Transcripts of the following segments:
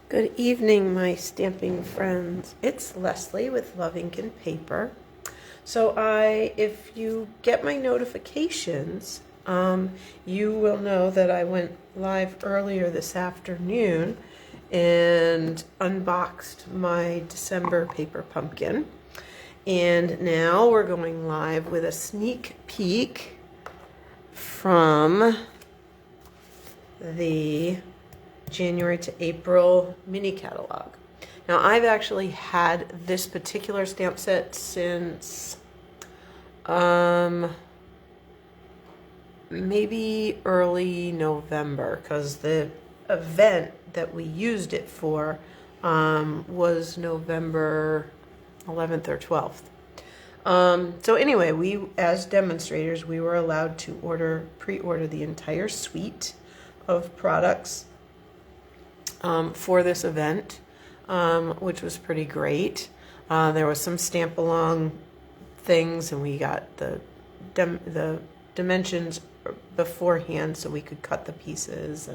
Good evening, my stamping friends. It's Leslie with LuvINK&Paper. So if you get my notifications, you will know that I went live earlier this afternoon and unboxed my December paper pumpkin. And now we're going live with a sneak peek from the January to April mini catalog. Now I've actually had this particular stamp set since maybe early November, because the event that we used it for was November 11th or 12th. So anyway, we as demonstrators, we were allowed to pre-order the entire suite of products for this event, which was pretty great. There was some stamp along things, and we got the dimensions beforehand so we could cut the pieces,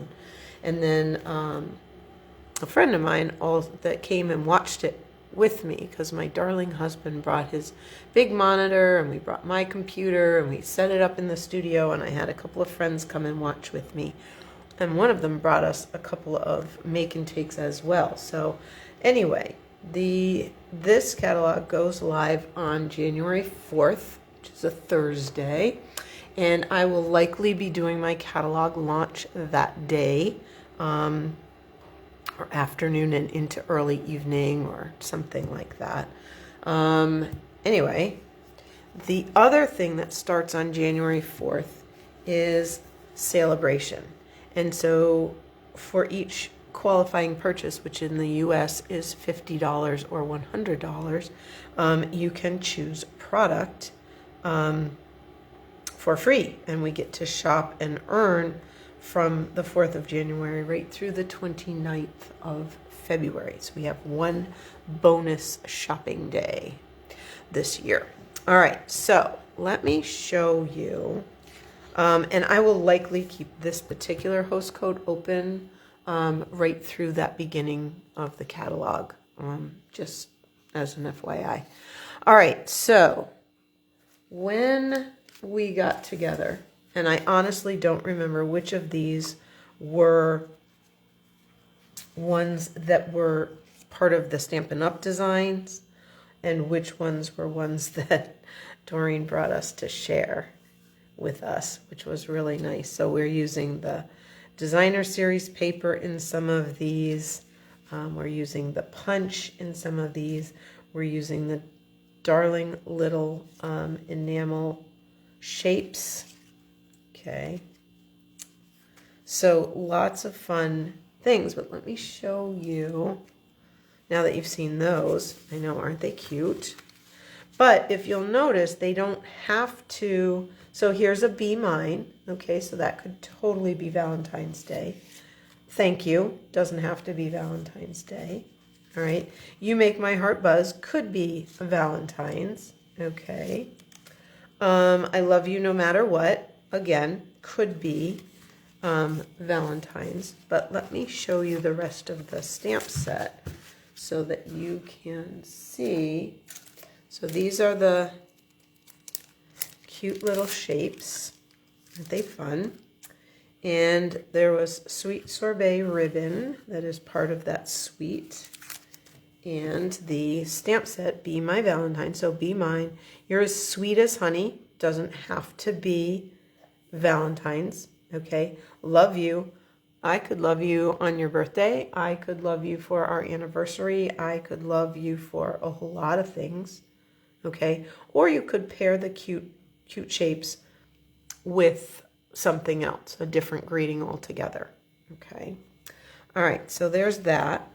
and then a friend of mine that came and watched it with me, because my darling husband brought his big monitor and we brought my computer and we set it up in the studio, and I had a couple of friends come and watch with me. And one of them brought us a couple of make and takes as well. So anyway, this catalog goes live on January 4th, which is a Thursday. And I will likely be doing my catalog launch that day, or afternoon and into early evening or something like that. Anyway, the other thing that starts on January 4th is Celebration. And so for each qualifying purchase, which in the US is $50 or $100, you can choose product for free. And we get to shop and earn from the 4th of January right through the 29th of February. So we have one bonus shopping day this year. All right, so let me show you. And I will likely keep this particular host code open right through that beginning of the catalog, just as an FYI. All right, so when we got together, and I honestly don't remember which of these were ones that were part of the Stampin' Up! Designs and which ones were ones that Doreen brought us to share with us, which was really nice. So we're using the designer series paper in some of these. We're using the punch in some of these. We're using the darling little enamel shapes. Okay. So lots of fun things, but let me show you, now that you've seen those. I know, aren't they cute? But if you'll notice, they don't have to. So here's a Be Mine. Okay, so that could totally be Valentine's Day. Thank you. Doesn't have to be Valentine's Day. All right. You Make My Heart Buzz could be Valentine's. Okay. I Love You No Matter What, again, could be Valentine's. But let me show you the rest of the stamp set so that you can see. So these are the cute little shapes. Aren't they fun? And there was Sweet Sorbet ribbon that is part of that suite. And the stamp set, Be My Valentine. So Be Mine. You're as sweet as honey. Doesn't have to be Valentine's. Okay. Love You. I could love you on your birthday. I could love you for our anniversary. I could love you for a whole lot of things. Okay. Or you could pair the cute shapes with something else, a different greeting altogether. Okay. All right. So there's that.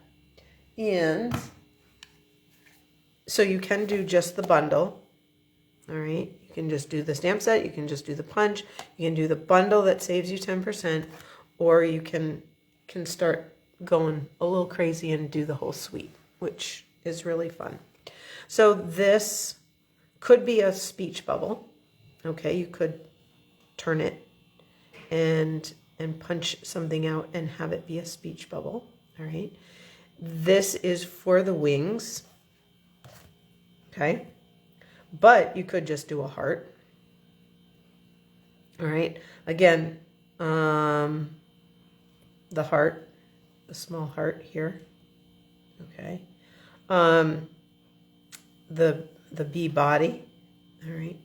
And so you can do just the bundle. All right. You can just do the stamp set. You can just do the punch. You can do the bundle that saves you 10%, or you can start going a little crazy and do the whole suite, which is really fun. So this could be a speech bubble. Okay, you could turn it and punch something out and have it be a speech bubble. All right. This is for the wings, okay? But you could just do a heart. All right, again, the heart, the small heart here, okay? The bee body, all right?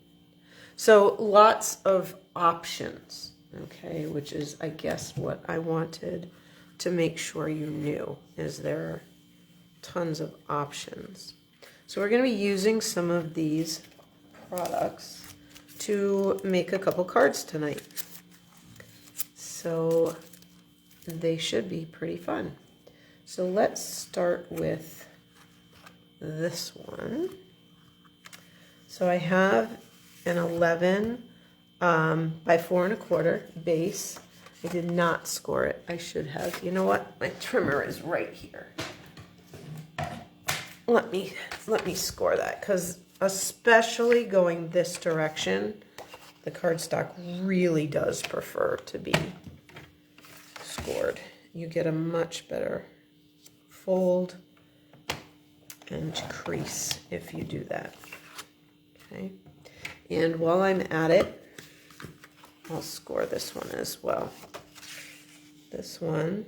So lots of options, okay, which is, I guess, what I wanted to make sure you knew, is there are tons of options. So we're going to be using some of these products to make a couple cards tonight. So they should be pretty fun. So let's start with this one. So I have an 11 by 4 1/4 base. I did not score it. I should have. You know what? My trimmer is right here. Let me score that, because especially going this direction, the cardstock really does prefer to be scored. You get a much better fold and crease if you do that. Okay. And while I'm at it, I'll score this one as well. This one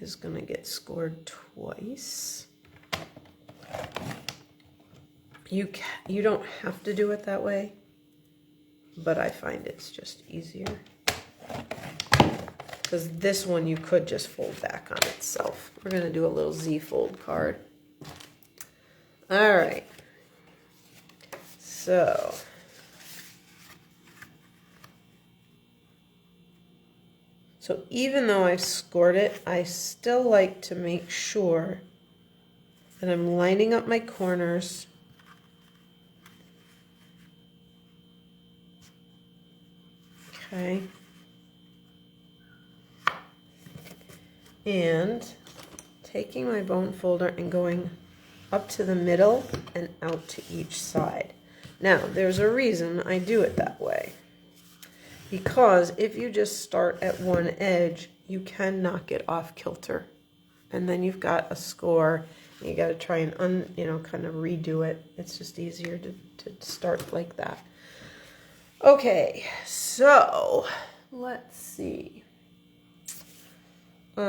is going to get scored twice. You don't have to do it that way, but I find it's just easier. Because this one you could just fold back on itself. We're going to do a little Z-fold card. All right. So even though I've scored it, I still like to make sure that I'm lining up my corners okay, and taking my bone folder and going up to the middle and out to each side. Now, there's a reason I do it that way. Because if you just start at one edge, you can knock it off kilter. And then you've got a score, and you got to try and kind of redo it. It's just easier to start like that. Okay, so let's see. We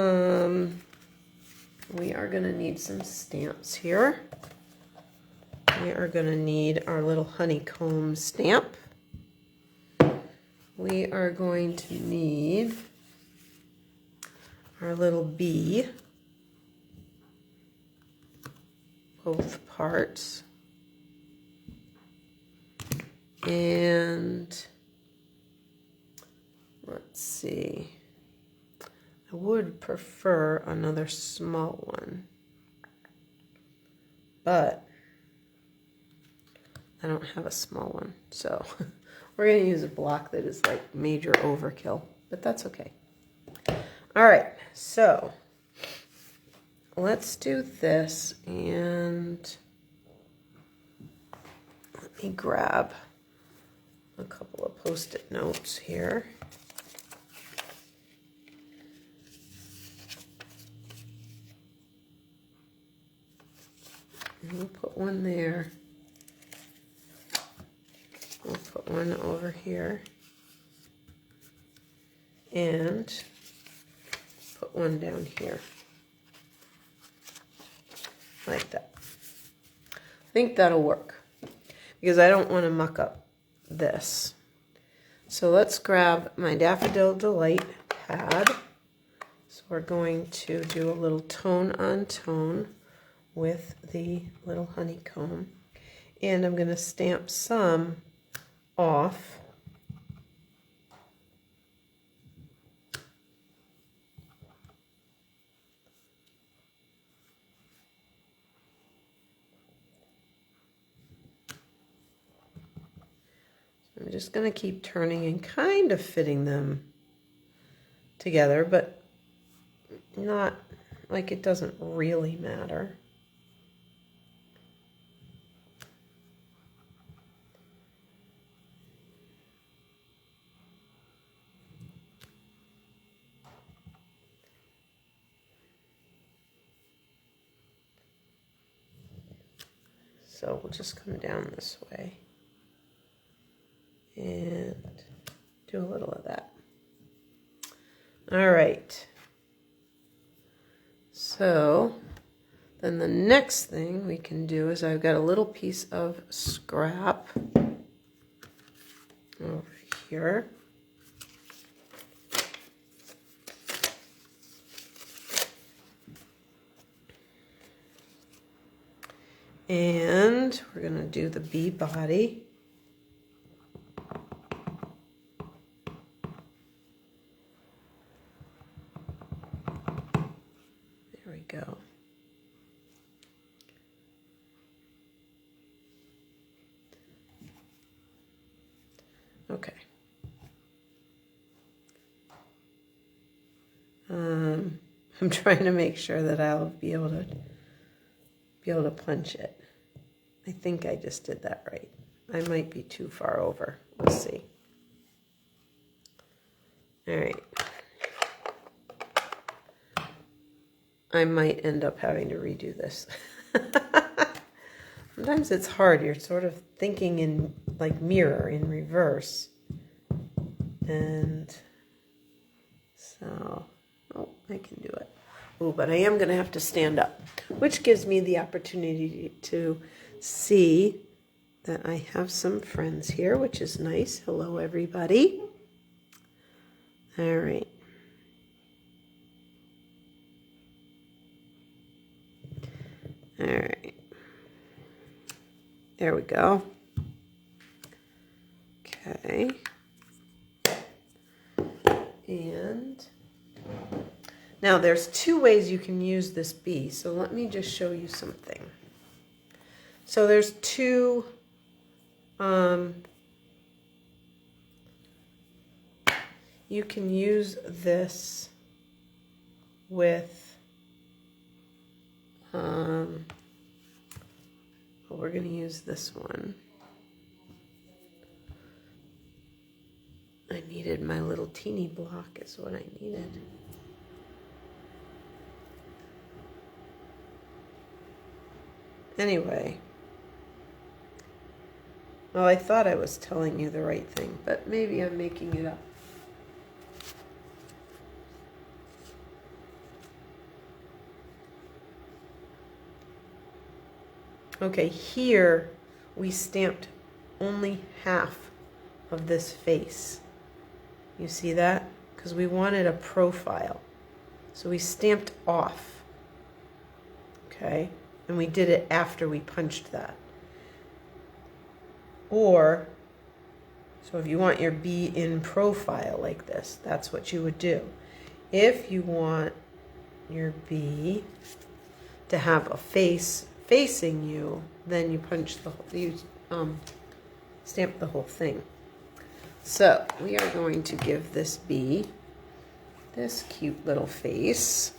are going to need some stamps here. We are going to need our little honeycomb stamp. We are going to need our little bee, both parts. And let's see, I would prefer another small one, but I don't have a small one, so we're going to use a block that is like major overkill, but that's okay. All right, so let's do this, and let me grab a couple of Post-it notes here. And we'll put one there. We'll put one over here. And put one down here. Like that. I think that'll work, because I don't want to muck up this. So let's grab my Daffodil Delight pad. So we're going to do a little tone on tone with the little honeycomb. And I'm going to stamp some off. I'm just going to keep turning and kind of fitting them together, but not like it doesn't really matter. So we'll just come down this way and do a little of that. All right. So then the next thing we can do is I've got a little piece of scrap over here. And we're going to do the bee body. There we go. Okay. I'm trying to make sure that I'll be able to punch it. I think I just did that right. I might be too far over. We'll see. All right. I might end up having to redo this. Sometimes it's hard. You're sort of thinking in like mirror in reverse. And so, oh, I can do it. Oh, but I am going to have to stand up, which gives me the opportunity to see that I have some friends here, which is nice. Hello, everybody. All right. All right. There we go. Okay. And now there's two ways you can use this bee. So let me just show you something. So there's two you can use this with well, we're going to use this one. I needed my little teeny block is what I needed. Anyway, well, I thought I was telling you the right thing, but maybe I'm making it up. Okay, here we stamped only half of this face. You see that? Because we wanted a profile. So we stamped off. Okay? And we did it after we punched that. Or, so if you want your bee in profile like this, that's what you would do. If you want your bee to have a face facing you, then you punch the whole, you stamp the whole thing. So we are going to give this bee this cute little face.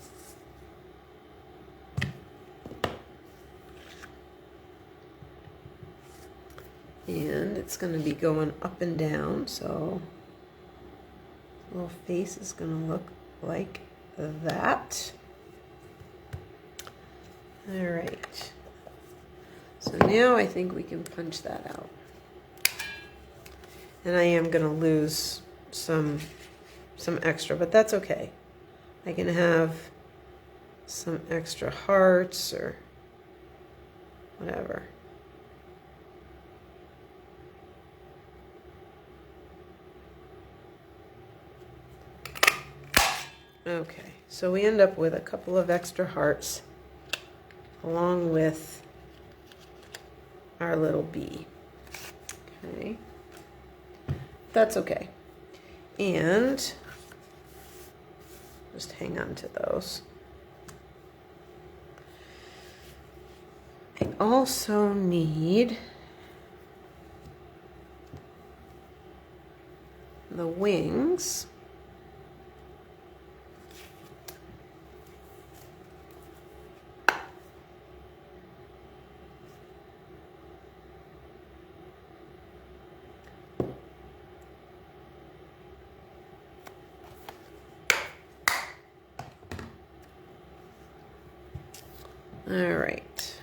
And it's going to be going up and down, so the little face is going to look like that. All right. So now I think we can punch that out. And I am going to lose some extra, but that's okay. I can have some extra hearts or whatever. Okay, so we end up with a couple of extra hearts along with our little bee. Okay, that's okay. And just hang on to those. I also need the wings. All right.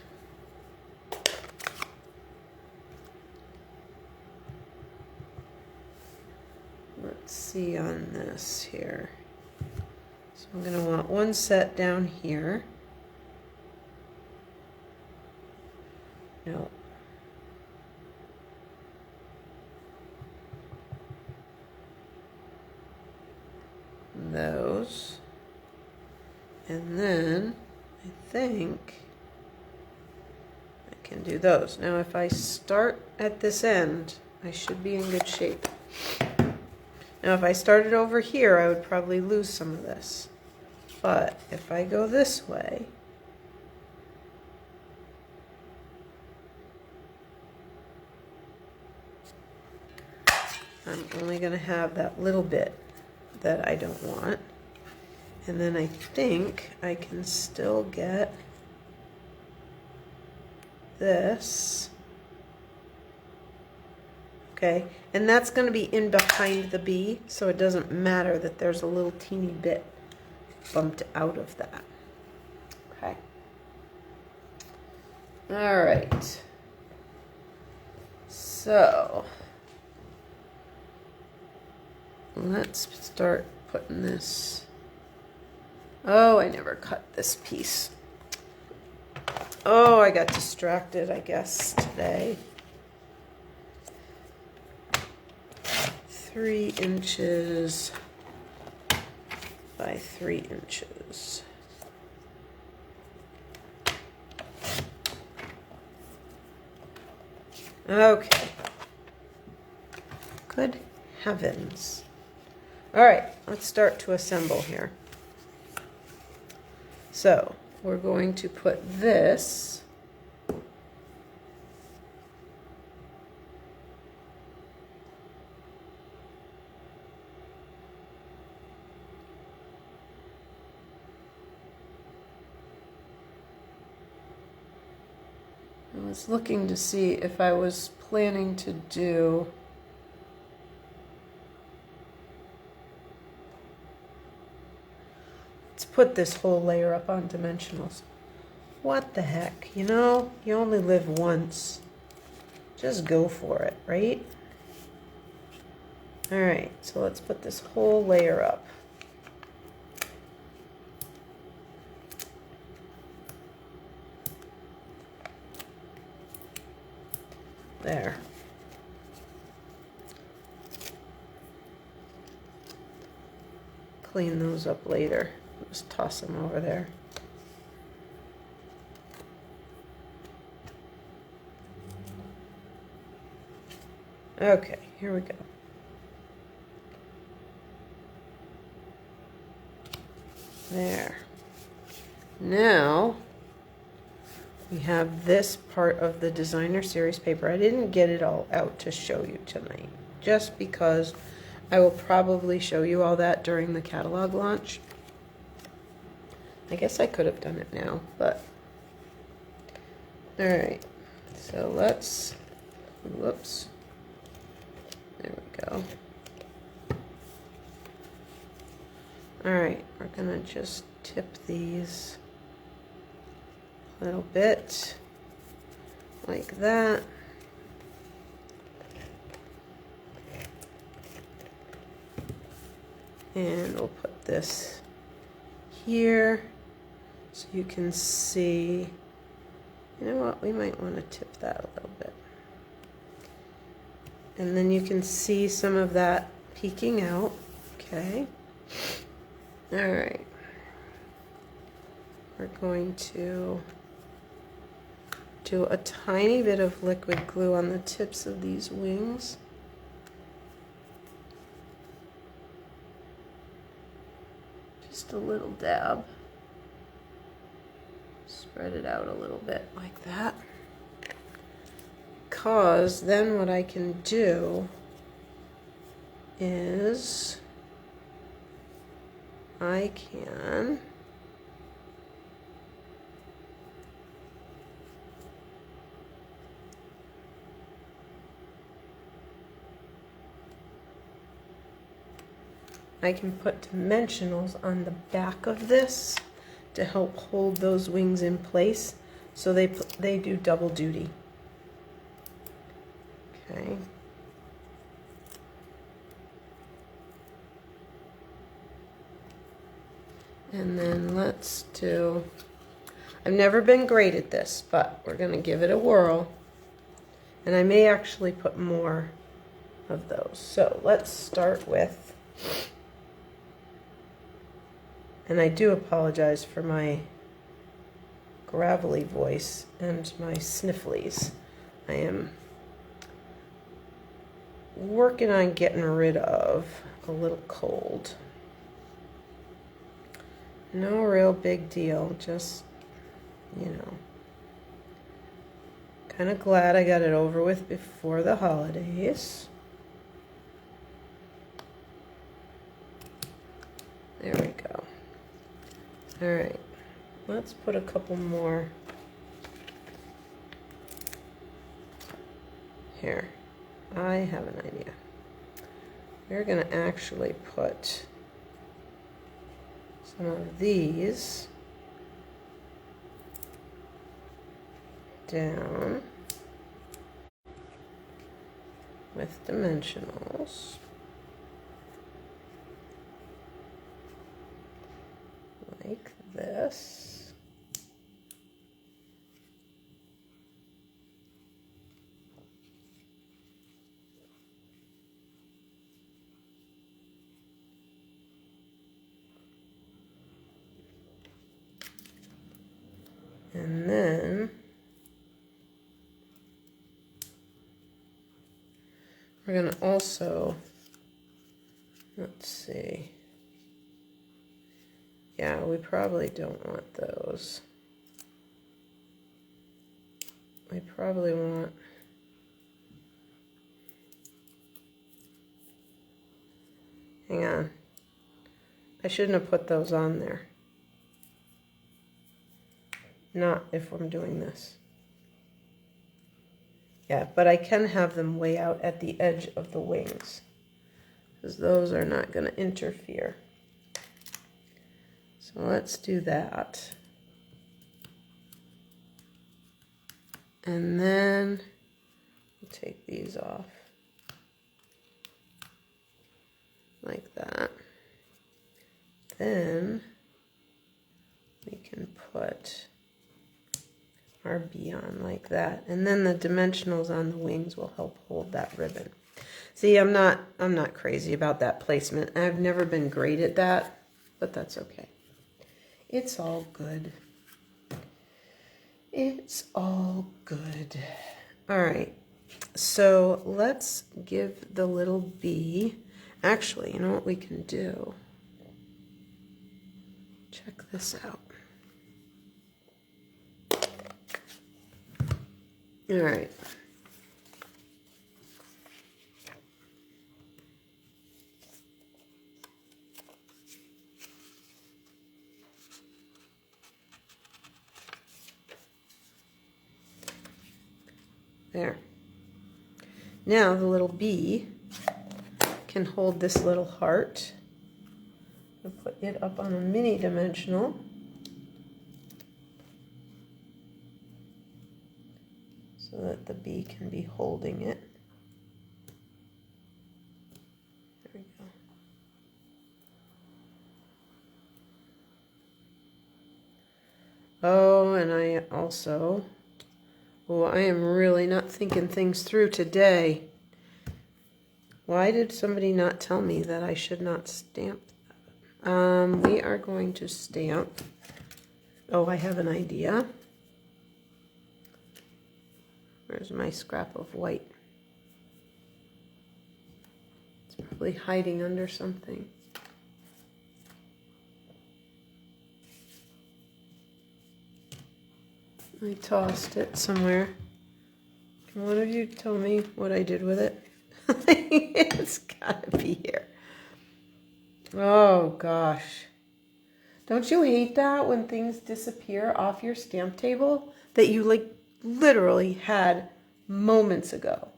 see on this here. So I'm going to want one set down here. No. Those. And then I think I can do those. Now if I start at this end, I should be in good shape. Now if I started over here, I would probably lose some of this. But if I go this way, I'm only going to have that little bit that I don't want. And then I think I can still get this. Okay, and that's going to be in behind the B, so it doesn't matter that there's a little teeny bit bumped out of that. Okay. All right. So let's start putting this. Oh, I never cut this piece. Oh, I got distracted, I guess, today. 3 inches by 3 inches. Okay. Good heavens. All right, let's start to assemble here. So we're going to put this I was looking to see if I was planning to do put this whole layer up on dimensionals. What the heck, you know, you only live once. Just go for it, right? All right, so let's put this whole layer up. There. Clean those up later. Just toss them over there. Okay, here we go. There. Now we have this part of the designer series paper. I didn't get it all out to show you tonight, just because I will probably show you all that during the catalog launch. I guess I could have done it now, but all right. So let's, whoops. There we go. All right, we're gonna just tip these a little bit like that. And we'll put this here so you can see. You know what, we might want to tip that a little bit. And then you can see some of that peeking out. Okay. All right. We're going to do a tiny bit of liquid glue on the tips of these wings. Just a little dab. Spread it out a little bit like that. Because then what I can do is I can put dimensionals on the back of this to help hold those wings in place, so they do double duty. Okay. And then let's do, I've never been great at this, but we're going to give it a whirl. And I may actually put more of those. So let's start with, and I do apologize for my gravelly voice and my snifflies. I am working on getting rid of a little cold. No real big deal, just, you know, kind of glad I got it over with before the holidays. There we go. All right, let's put a couple more here. I have an idea. We're going to actually put some of these down with dimensionals. Like this. And then we're going to also, let's see. Yeah, we probably don't want those. We probably want, hang on. I shouldn't have put those on there. Not if I'm doing this. Yeah, but I can have them way out at the edge of the wings, because those are not going to interfere. So let's do that. And then we'll take these off. Like that. Then we can put our bee on like that. And then the dimensionals on the wings will help hold that ribbon. See, I'm not crazy about that placement. I've never been great at that, but that's okay. It's all good. It's all good. All right. So let's give the little bee, actually, you know what we can do? Check this out. All right. There. Now the little bee can hold this little heart. I'll put it up on a mini dimensional. So that the bee can be holding it. There we go. Oh, and I also, oh, I am really not thinking things through today. Why did somebody not tell me that I should not stamp that? We are going to stamp. Oh, I have an idea. Where's my scrap of white? It's probably hiding under something. I tossed it somewhere. Can one of you tell me what I did with it? It's gotta be here. Oh gosh. Don't you hate that when things disappear off your stamp table that you like literally had moments ago?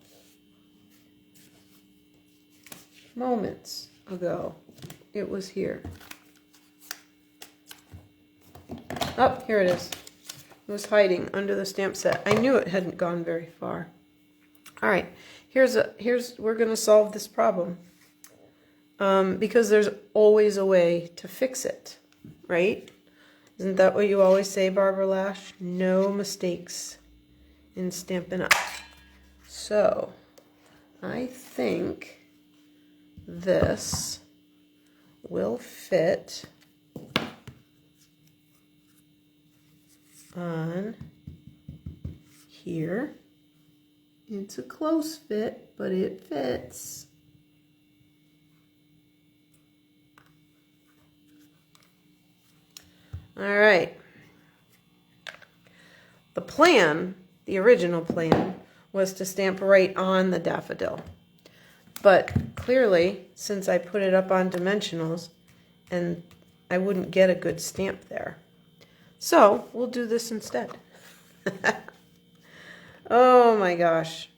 Moments ago. It was here. Oh, here it is. It was hiding under the stamp set. I knew it hadn't gone very far. All right, we're going to solve this problem because there's always a way to fix it, right? Isn't that what you always say, Barbara Lash? No mistakes in Stampin' Up. So I think this will fit on here. It's a close fit, but it fits. All right. The plan, the original plan, was to stamp right on the daffodil. But clearly, since I put it up on dimensionals, and I wouldn't get a good stamp there. So we'll do this instead. Oh my gosh.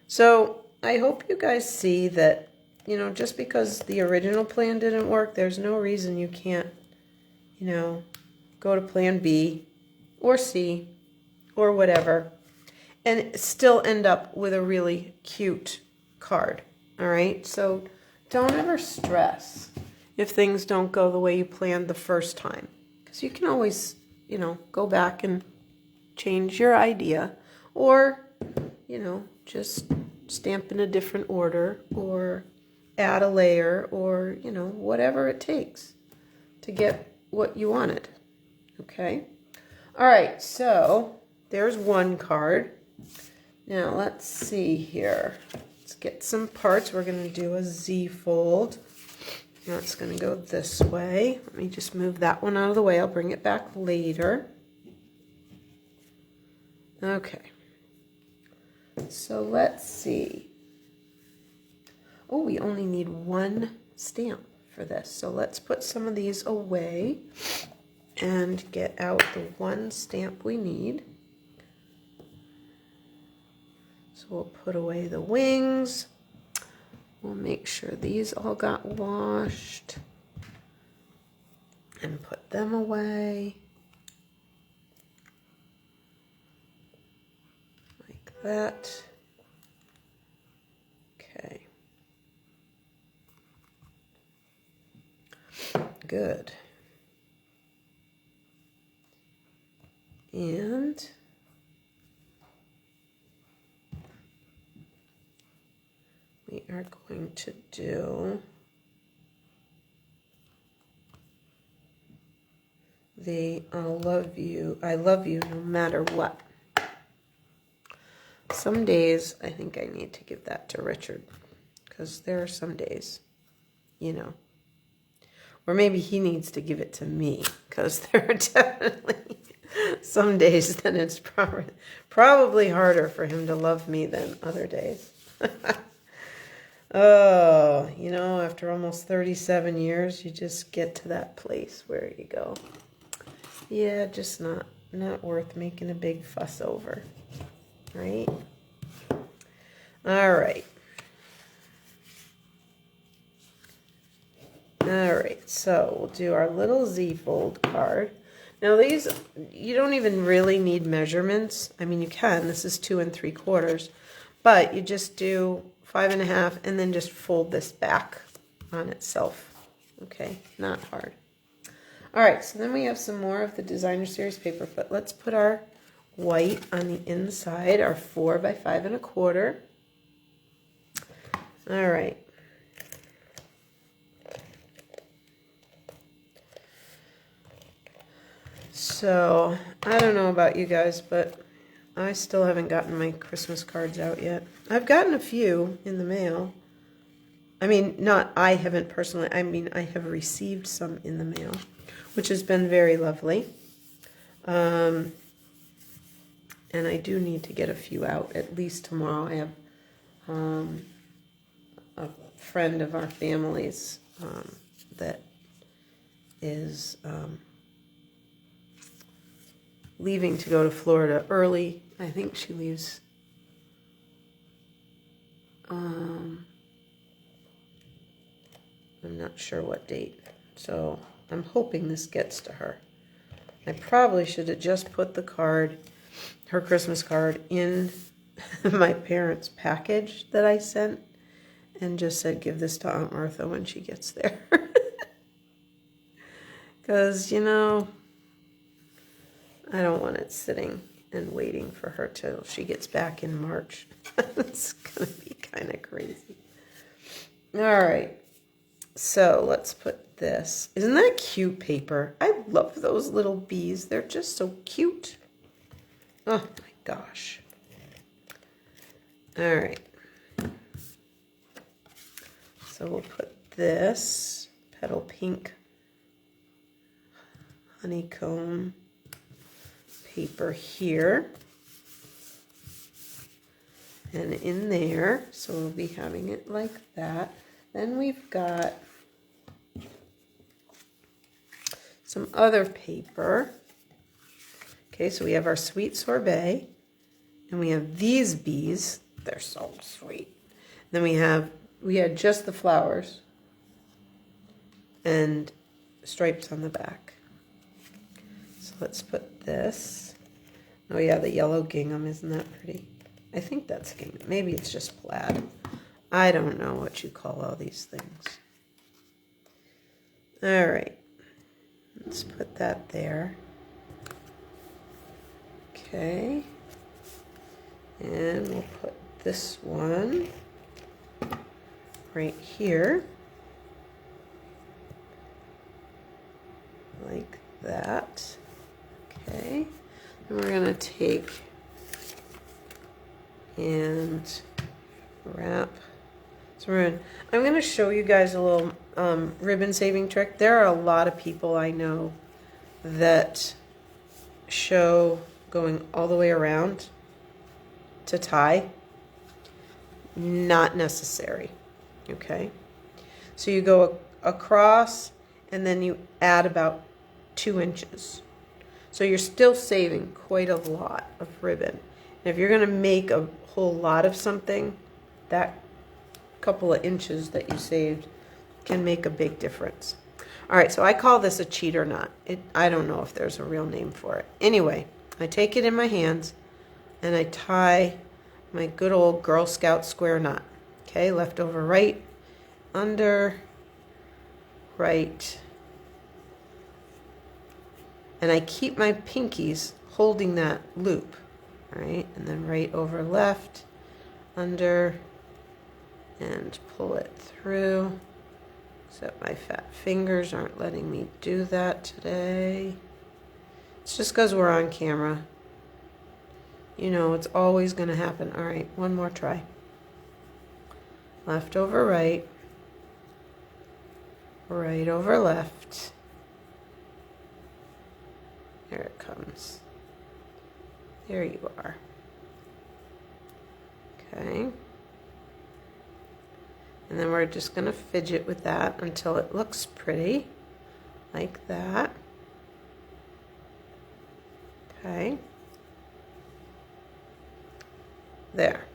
So I hope you guys see that, you know, just because the original plan didn't work, there's no reason you can't, you know, go to plan B or C or whatever and still end up with a really cute card. All right. So don't ever stress if things don't go the way you planned the first time, because you can always, you know, go back and change your idea, or, you know, just stamp in a different order or add a layer, or, you know, whatever it takes to get what you wanted. Okay. All right. So there's one card. Now let's see here. Let's get some parts. We're going to do a Z fold. Now it's going to go this way. Let me just move that one out of the way. I'll bring it back later. Okay. So let's see. Oh, we only need one stamp for this. So let's put some of these away and get out the one stamp we need. So we'll put away the wings. We'll make sure these all got washed and put them away. Like that. Okay. Good. And we are going to do the I love you no matter what. Some days I think I need to give that to Richard, because there are some days, you know, or maybe he needs to give it to me, because there are definitely some days that it's probably harder for him to love me than other days. Oh, you know, after almost 37 years, you just get to that place where you go, yeah, just not worth making a big fuss over, right? All right. All right, so we'll do our little Z fold card. Now these, you don't even really need measurements. I mean, you can. This is 2 3/4, but you just do 5 1/2 and then just fold this back on itself. Okay, not hard. All right, so then we have some more of the Designer Series paper, but let's put our white on the inside, our 4 by 5 1/4. All right. So, I don't know about you guys, but I still haven't gotten my Christmas cards out yet. I've gotten a few in the mail. I mean, not I haven't personally. I mean, I have received some in the mail, which has been very lovely. And I do need to get a few out, at least tomorrow. I have a friend of our family's that is leaving to go to Florida early. I think she leaves I'm not sure what date, so I'm hoping this gets to her. I probably should have just put the card, her Christmas card, in my parents' package that I sent and just said, give this to Aunt Martha when she gets there. Because, you know, I don't want it sitting and waiting for her till she gets back in March. It's going to be kind of crazy. All right. So let's put this. Isn't that cute paper? I love those little bees. They're just so cute. Oh my gosh. All right. So we'll put this petal pink honeycomb paper here and in there. So we'll be having it like that. Then we've got some other paper. Okay, so we have our sweet sorbet, and we have these bees. They're so sweet. Then we had just the flowers and stripes on the back. So let's put this. Oh yeah, the yellow gingham, isn't that pretty? I think that's gingham. Maybe it's just plaid. I don't know what you call all these things. All right, let's put that there. Okay, and we'll put this one right here, like that. Okay, and we're gonna take and wrap. So I'm going to show you guys a little ribbon saving trick. There are a lot of people I know that show going all the way around to tie. Not necessary. Okay. So you go across and then you add about 2 inches. So you're still saving quite a lot of ribbon. And if you're going to make a whole lot of something, that couple of inches that you saved can make a big difference. All right, so I call this a cheater knot. I don't know if there's a real name for it. Anyway, I take it in my hands and I tie my good old Girl Scout square knot. Okay, left over right, under, right. And I keep my pinkies holding that loop, right? And then right over left, under, and pull it through. Except my fat fingers aren't letting me do that today. It's just because we're on camera. You know, it's always going to happen. All right, one more try. Left over right. Right over left. There it comes. There you are. Okay. And then we're just going to fidget with that until it looks pretty, like that. Okay. There.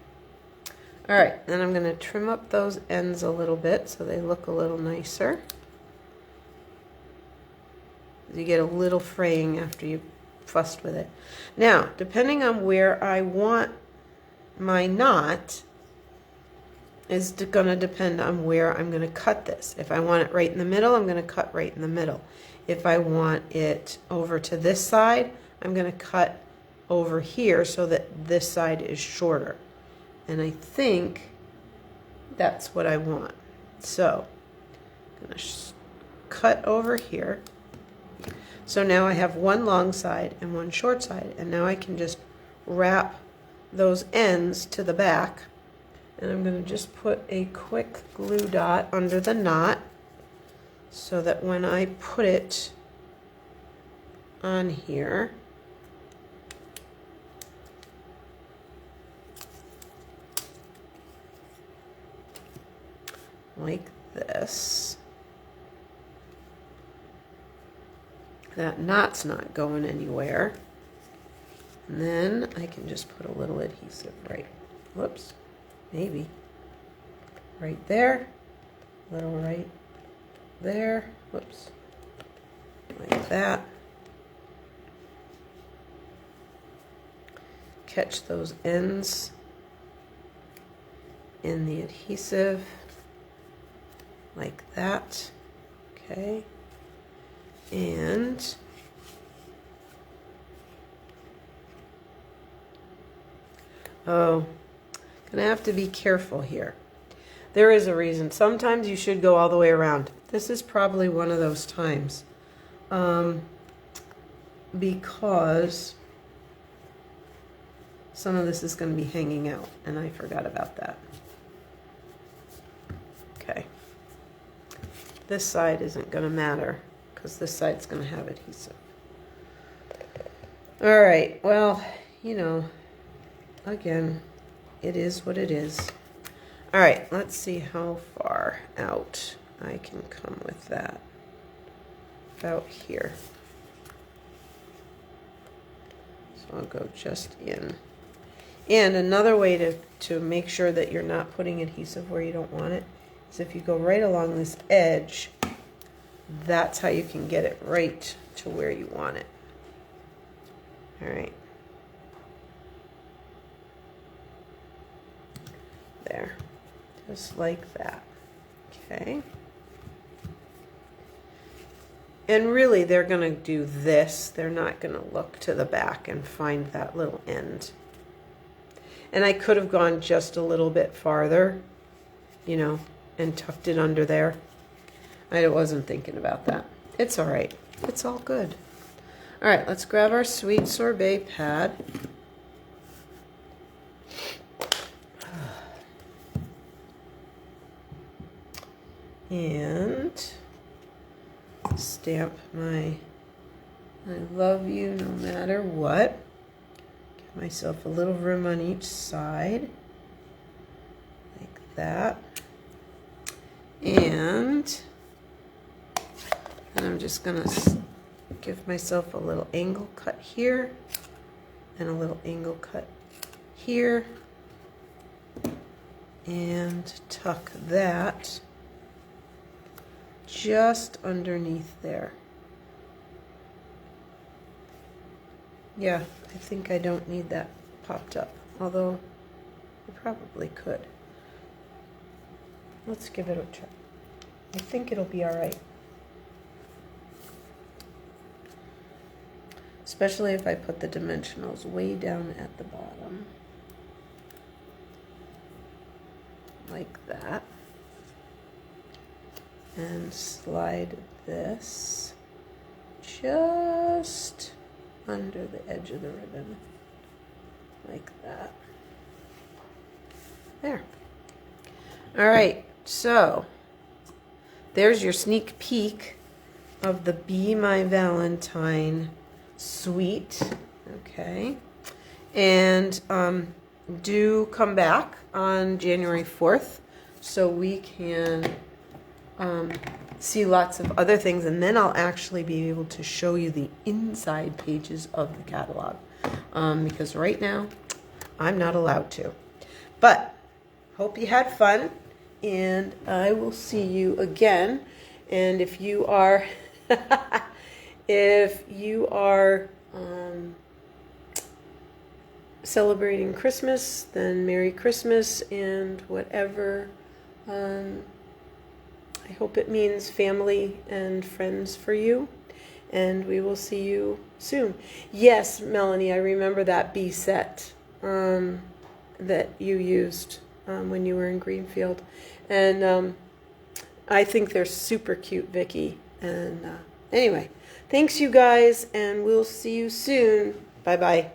All right, then I'm going to trim up those ends a little bit so they look a little nicer. You get a little fraying after you fussed with it. Now, depending on where I want my knot, is going to depend on where I'm going to cut this. If I want it right in the middle, I'm going to cut right in the middle. If I want it over to this side, I'm going to cut over here so that this side is shorter. And I think that's what I want. So I'm going to cut over here. So now I have one long side and one short side. And now I can just wrap those ends to the back. And I'm going to just put a quick glue dot under the knot so that when I put it on here, like this, that knot's not going anywhere. And then I can just put a little adhesive right, whoops, maybe right there, little right there, whoops, like that. Catch those ends in the adhesive like that. Okay, And oh, gonna have to be careful here. There is a reason. Sometimes you should go all the way around. This is probably one of those times. Because some of this is going to be hanging out, and I forgot about that. Okay. This side isn't going to matter, because this side's going to have adhesive. All right, well, you know, again, it is what it is. All right, let's see how far out I can come with that. About here. So I'll go just in. And another way to make sure that you're not putting adhesive where you don't want it is if you go right along this edge, that's how you can get it right to where you want it. All right. There. Just like that. Okay. And really, they're going to do this. They're not going to look to the back and find that little end. And I could have gone just a little bit farther, you know, and tucked it under there. I wasn't thinking about that. It's all right. It's all good. All right, let's grab our sweet sorbet pad. And stamp my I love you no matter what. Give myself a little room on each side. Like that. And I'm just going to give myself a little angle cut here and a little angle cut here. And tuck that just underneath there. Yeah, I think I don't need that popped up, although I probably could. Let's give it a try. I think it'll be all right. Especially if I put the dimensionals way down at the bottom. Like that. And slide this just under the edge of the ribbon, like that. There. All right, so there's your sneak peek of the Be My Valentine suite. Okay, and do come back on January 4th so we can see lots of other things, and then I'll actually be able to show you the inside pages of the catalog, because right now I'm not allowed to. But hope you had fun, and I will see you again. And if you are celebrating Christmas, then Merry Christmas, and whatever I hope it means family and friends for you, and we will see you soon. Yes, Melanie, I remember that bee set that you used when you were in Greenfield, and I think they're super cute, Vicki. And anyway, thanks you guys, and we'll see you soon. Bye-bye.